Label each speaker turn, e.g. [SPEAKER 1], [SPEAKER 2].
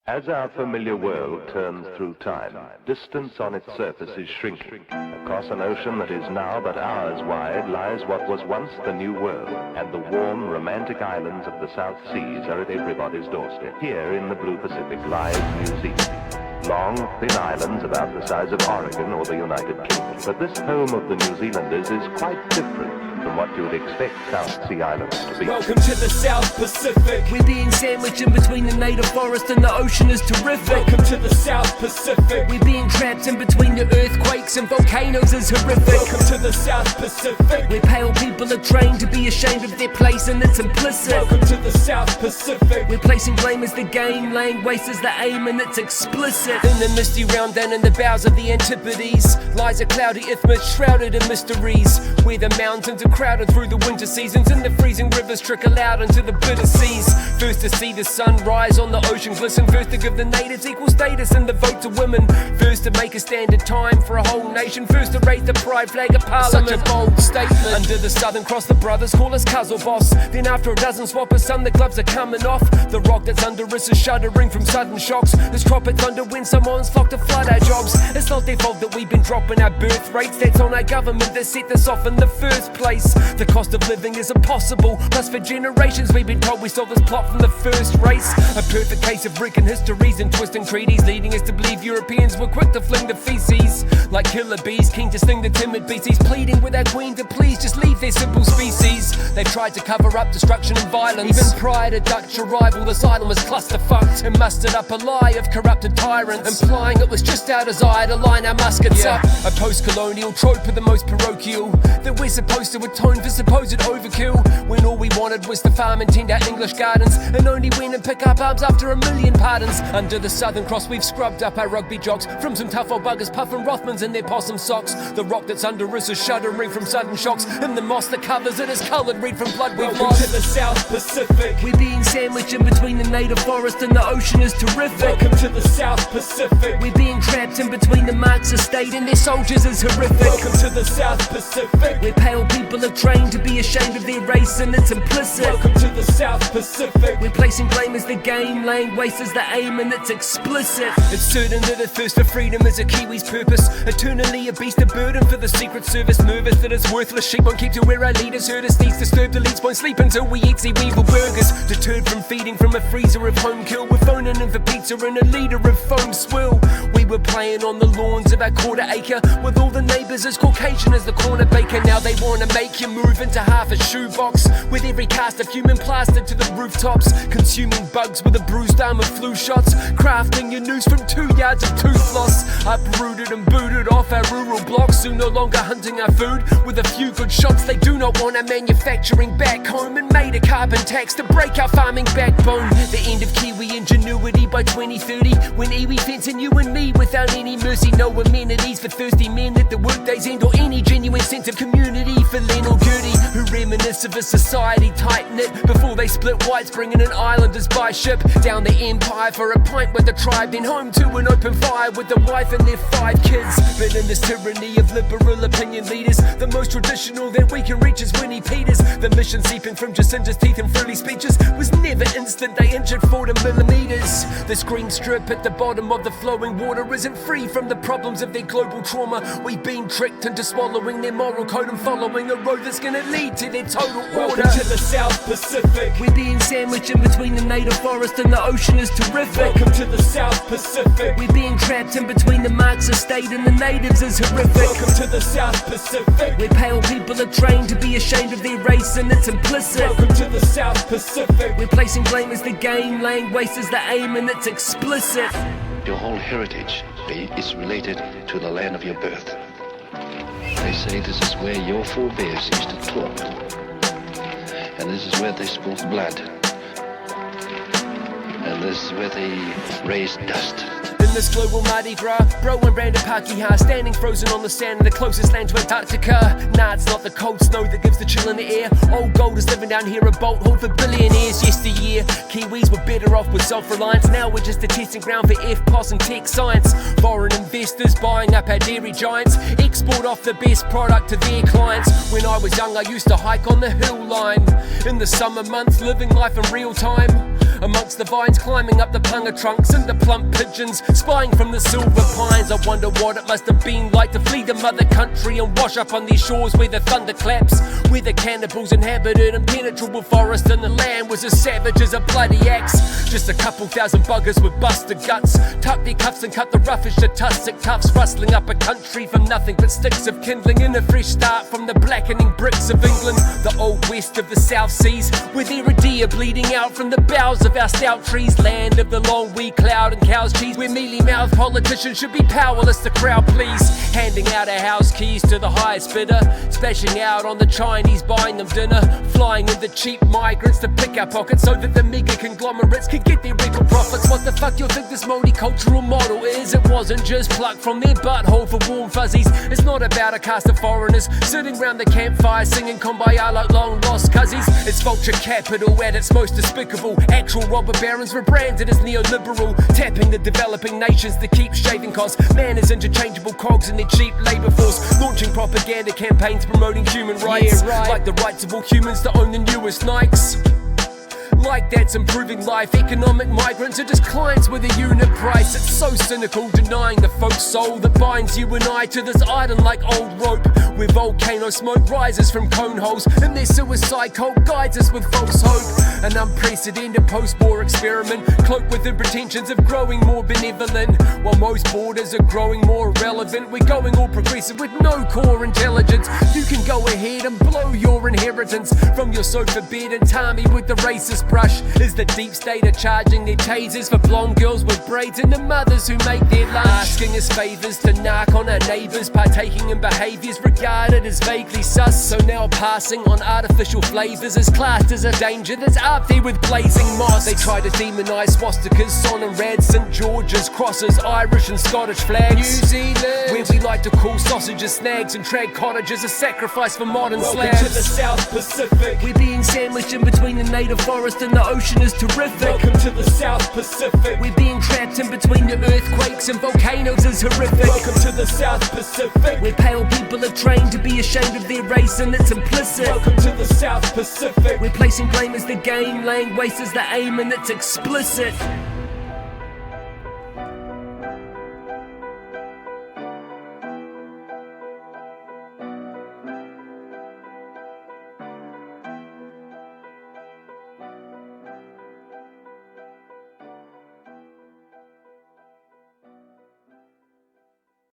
[SPEAKER 1] As our familiar world turns through time, distance on its surface is shrinking. Across an ocean that is now but hours wide lies what was once the New World, and the warm, romantic islands of the South Seas are at everybody's doorstep. Here in the blue Pacific lies New Zealand. Long, thin islands about the size of Oregon or the United Kingdom. But this home of the New Zealanders is quite different from what you would expect South Sea Islands to be.
[SPEAKER 2] Welcome to the South Pacific.
[SPEAKER 3] We're being sandwiched in between the native forest and the ocean is terrific.
[SPEAKER 2] Welcome to the South Pacific.
[SPEAKER 3] We're being trapped in between the earthquakes and volcanoes is horrific.
[SPEAKER 2] Welcome to the South Pacific.
[SPEAKER 3] Where pale people are trained to be ashamed of their place and it's implicit.
[SPEAKER 2] Welcome to the South Pacific.
[SPEAKER 3] We're placing blame as the game, laying waste as the aim and it's explicit. In the misty realm down in the bowels of the Antipodes lies a cloudy isthmus shrouded in mysteries, where the mountains are crowded through the winter seasons and the freezing rivers trickle out into the bitter seas. First to see the sun rise on the ocean glisten, first to give the natives equal status and the vote to women, first to make a standard time for a whole nation, first to raise the pride flag of parliament. Such a bold statement. Under the Southern Cross the brothers call us Cuzzle Boss. Then after a dozen swappers some the gloves are coming off. The rock that's under us is shuddering from sudden shocks. This tropic thunder when someone's flocked to flood our jobs. It's not their fault that we've been dropping our birth rates. That's on our government that set this off in the first place. The cost of living is impossible. Plus for generations we've been told we stole this plot from the first race. A perfect case of breaking histories and twisting treaties, leading us to believe Europeans were quick to fling the feces like killer bees, keen to sting the timid beasties, pleading with our queen to please just leave their simple species. They've tried to cover up destruction and violence. Even prior to Dutch arrival, this island was clusterfucked and mustered up a lie of corrupted tyrants, implying it was just our desire to line our muskets up. A post-colonial trope of the most parochial, that we're supposed to atone for supposed overkill, when all we wanted was to farm and tend our English gardens, and only win and pick up arms after a million pardons. Under the Southern Cross we've scrubbed up our rugby jocks from some tough old buggers puffing Rothmans in their possum socks. The rock that's under us is shuddering from sudden shocks, and the moss that covers it is coloured red from blood we've
[SPEAKER 2] Welcome
[SPEAKER 3] lost.
[SPEAKER 2] to the South Pacific.
[SPEAKER 3] We're being sandwiched in between the native forest and the ocean is terrific.
[SPEAKER 2] Welcome to the South Pacific.
[SPEAKER 3] We're being trapped in between the Marxist state and their soldiers is horrific.
[SPEAKER 2] Welcome to the South Pacific.
[SPEAKER 3] Where pale people are trained to be ashamed of their race and it's implicit.
[SPEAKER 2] Welcome to the South Pacific.
[SPEAKER 3] We're placing blame as the game, laying waste as the aim and it's explicit. It's certain that a thirst for freedom is a Kiwi's purpose, eternally a beast of burden for the Secret Service, nervous that it's worthless sheep won't keep to where our leaders hurt us. These disturbed elites won't sleep until we eat weevil burgers, deterred from feeding from a freezer of home kill. We're phoning in for pizza and a liter of foam swill. We were playing on the lawns of our quarter acre with all the neighbours as Caucasian as the corner baker. Now they wanna make you move into half a shoebox, with every cast of human plastered to the rooftops, consuming bugs with a bruised arm of flu shots, crafting your noose from 2 yards of tooth loss, uprooted and booted off our rural blocks, who no longer hunting our food with a few good shots. They do not want our manufacturing back home and made a carbon tax to break our farming backbone. The end of Kiwi ingenuity by 2030, when iwi fencing you and me without any mercy. No amenities for thirsty men at the workdays end, or any genuine sense of community for Len or Gertie, who reminisce of a society tight-knit before they split whites, bringing in islanders by ship down the empire for a pint with the tribe, then home to an open fire with the wife and their 5 kids. But in this tyranny of liberal opinion leaders, the most traditional that we can reach is Winnie Peters. The mission seeping from Jacinda's teeth and frilly speeches was never instant, they injured 40 millimeters. This green strip at the bottom of the flowing water isn't free from the problems of their global trauma. We've been tricked into swallowing their moral code and following a road that's gonna lead to their total order.
[SPEAKER 2] Welcome to the South Pacific.
[SPEAKER 3] We're being sandwiched in between the native forest and the ocean is terrific.
[SPEAKER 2] Welcome to the South Pacific.
[SPEAKER 3] We're being trapped in between the Marxist state and the natives is horrific.
[SPEAKER 2] Welcome to the South Pacific.
[SPEAKER 3] Where pale people are trained to be ashamed of their race and it's implicit.
[SPEAKER 2] Welcome to the South Pacific.
[SPEAKER 3] We're placing blame as the game, laying waste as the aim and it's explicit.
[SPEAKER 4] Your whole heritage is related to the land of your birth. They say this is where your forebears used to talk, and this is where they spilled blood, and this is where they raised dust.
[SPEAKER 3] In this global Mardi Gras, bro and Brandon Pakeha, standing frozen on the sand in the closest land to Antarctica. Nah, it's not the cold snow that gives the chill in the air. Old gold is living down here, a bolt hold for billionaires. Yesteryear, Kiwis were better off with self-reliance. Now we're just a testing ground for FPOS and tech science. Foreign investors buying up our dairy giants, export off the best product to their clients. When I was young, I used to hike on the hill line in the summer months, living life in real time. Amongst the vines, climbing up the punga trunks and the plump pigeons spying from the silver pines. I wonder what it must have been like to flee the mother country and wash up on these shores where the thunder claps, where the cannibals inhabited impenetrable forest and the land was as savage as a bloody axe. Just a couple thousand buggers with busted guts, tuck their cuffs and cut the roughest of tussock tufts, rustling up a country from nothing but sticks of kindling in a fresh start from the blackening bricks of England, the old west of the South Seas, where there are deer bleeding out from the boughs of our stout trees, land of the long wee cloud and cow's cheese, where mealy-mouthed politicians should be powerless to crowd please, handing out our house keys to the highest bidder, splashing out on the Chinese buying them dinner, flying in the cheap migrants to pick our pockets so that the mega conglomerates can get their regal profits. What the fuck you think this multicultural model is? It wasn't just plucked from their butthole for warm fuzzies. It's not about a cast of foreigners sitting round the campfire singing Kumbaya like long lost cousins. It's vulture capital at its most despicable. Actual robber barons rebranded as neoliberal, tapping the developing nations to keep shaving costs. Man is interchangeable cogs in their cheap labour force, launching propaganda campaigns promoting human rights, like the rights of all humans to own the newest Nikes. Like that's improving life. Economic migrants are just clients with a unit price. It's so cynical, denying the folk soul that binds you and I to this island like old rope, where volcano smoke rises from cone holes and their suicide cult guides us with false hope. An unprecedented post-war experiment, cloaked within pretensions of growing more benevolent. While most borders are growing more irrelevant, we're going all progressive with no core intelligence. You can go ahead and blow your inheritance from your sofa bed and tar me with the racist brush. Is the deep state are charging their tasers for blonde girls with braids and the mothers who make their lunch, asking us favours to narc on our neighbours, partaking in behaviours regarded as vaguely sus. So now passing on artificial flavours is classed as a danger that's up there with blazing mosques. They try to demonise swastikas, son and red, St George's, crosses, Irish and Scottish flags. New Zealand, where we like to call sausages snags and trad cottages a sacrifice for modern slabs.
[SPEAKER 2] Welcome to the South Pacific.
[SPEAKER 3] We're being sandwiched in between the native forest and the ocean is terrific.
[SPEAKER 2] Welcome to the South Pacific.
[SPEAKER 3] We're being trapped in between the earthquakes and volcanoes is horrific.
[SPEAKER 2] Welcome to the South Pacific.
[SPEAKER 3] Where pale people are trained to be ashamed of their race and it's implicit.
[SPEAKER 2] Welcome to the South Pacific.
[SPEAKER 3] We're placing blame as the game, laying waste as the aim and it's explicit.